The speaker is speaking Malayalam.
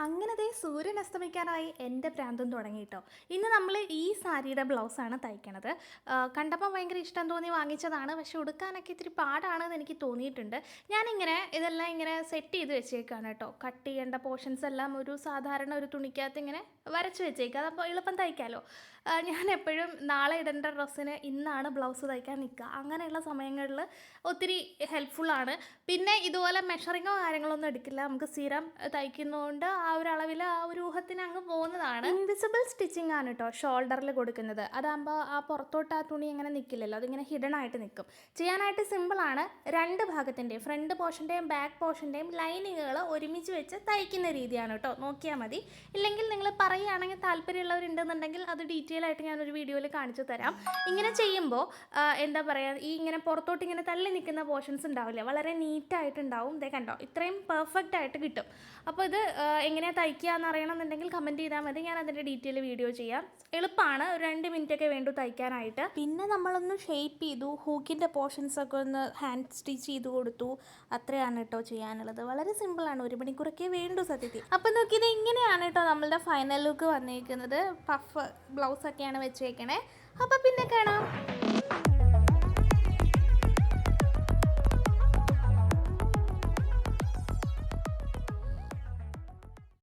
അങ്ങനെ ദേ സൂര്യൻ അസ്തമിക്കാനായി എൻ്റെ പ്രാന്തം തുടങ്ങി കേട്ടോ. ഇന്ന് നമ്മൾ ഈ സാരിയുടെ ബ്ലൗസാണ് തയ്ക്കണത്. കണ്ടപ്പോൾ ഭയങ്കര ഇഷ്ടം തോന്നി വാങ്ങിച്ചതാണ്. പക്ഷെ ഉടുക്കാനൊക്കെ ഇത്തിരി പാടാണെന്ന് എനിക്ക് തോന്നിയിട്ടുണ്ട്. ഞാനിങ്ങനെ ഇതെല്ലാം ഇങ്ങനെ സെറ്റ് ചെയ്ത് വെച്ചേക്കാണ് കേട്ടോ. കട്ട് ചെയ്യേണ്ട പോർഷൻസ് എല്ലാം ഒരു സാധാരണ ഒരു തുണിക്കകത്ത് ഇങ്ങനെ വരച്ച് വെച്ചേക്കുക. അതപ്പോൾ എളുപ്പം തയ്ക്കാമല്ലോ. ഞാൻ എപ്പോഴും നാളെ ഇടേണ്ട ഡ്രസ്സിന് ഇന്നാണ് ബ്ലൗസ് തയ്ക്കാൻ നിൽക്കുക. അങ്ങനെയുള്ള സമയങ്ങളിൽ ഒത്തിരി ഹെൽപ്ഫുള്ളാണ്. പിന്നെ ഇതുപോലെ മെഷറിങ്ങോ കാര്യങ്ങളോ ഒന്നും എടുക്കില്ല. നമുക്ക് സ്ഥിരം തയ്ക്കുന്നതുകൊണ്ട് ആ ഒരു അളവിൽ ആ ഒരു ഊഹത്തിന് അങ്ങ് പോകുന്നതാണ്. ഇൻവിസിബിൾ സ്റ്റിച്ചിങ് ആണ് കേട്ടോ ഷോൾഡറിൽ കൊടുക്കുന്നത്. അതാകുമ്പോൾ ആ പുറത്തോട്ട് ആ തുണി അങ്ങനെ നിൽക്കില്ലല്ലോ, അതിങ്ങനെ ഹിഡൻ ആയിട്ട് നിൽക്കും. ചെയ്യാനായിട്ട് സിമ്പിളാണ്. രണ്ട് ഭാഗത്തിൻ്റെയും ഫ്രണ്ട് പോർഷൻ്റെയും ബാക്ക് പോർഷൻ്റെയും ലൈനിങ്ങുകൾ ഒരുമിച്ച് വെച്ച് തയ്ക്കുന്ന രീതിയാണ് കേട്ടോ. നോക്കിയാൽ മതി. ഇല്ലെങ്കിൽ നിങ്ങൾ പറയുകയാണെങ്കിൽ താല്പര്യമുള്ളവരുണ്ടെന്നുണ്ടെങ്കിൽ അത് ഡീറ്റെയിൽ ആയിട്ട് ഞാനൊരു വീഡിയോയിൽ കാണിച്ചു തരാം. ഇങ്ങനെ ചെയ്യുമ്പോൾ എന്താ പറയുക, ഈ ഇങ്ങനെ പുറത്തോട്ട് ഇങ്ങനെ തള്ളി നിൽക്കുന്ന പോർഷൻസ് ഉണ്ടാവില്ല, വളരെ നീറ്റായിട്ടുണ്ടാവും. ഇതേ കണ്ടോ, ഇത്രയും പെർഫെക്റ്റ് ആയിട്ട് കിട്ടും. അപ്പോൾ ഇത് എങ്ങനെയാണ് തയ്ക്കുക എന്ന് അറിയണമെന്നുണ്ടെങ്കിൽ കമൻറ്റ് ചെയ്താൽ മതി, ഞാൻ അതിൻ്റെ ഡീറ്റെയിൽ വീഡിയോ ചെയ്യാം. എളുപ്പമാണ്, ഒരു 2 മിനിറ്റൊക്കെ വേണ്ടു തയ്ക്കാനായിട്ട്. പിന്നെ നമ്മളൊന്ന് ഷേപ്പ് ചെയ്തു, ഹൂക്കിൻ്റെ പോർഷൻസൊക്കെ ഒന്ന് ഹാൻഡ് സ്റ്റിച്ച് ചെയ്ത് കൊടുത്തു. അത്രയാണ് കേട്ടോ ചെയ്യാനുള്ളത്. വളരെ സിമ്പിളാണ്, 1 മണിക്കൂറൊക്കെ വേണ്ടു സത്യത്തിൽ. അപ്പോൾ നോക്കിയത് ഇങ്ങനെയാണ് കേട്ടോ നമ്മളുടെ ഫൈനൽ ലുക്ക് വന്നിരിക്കുന്നത്. പഫ് ബ്ലൗസൊക്കെയാണ് വെച്ചേക്കണേ. അപ്പോൾ പിന്നെ കാണാം.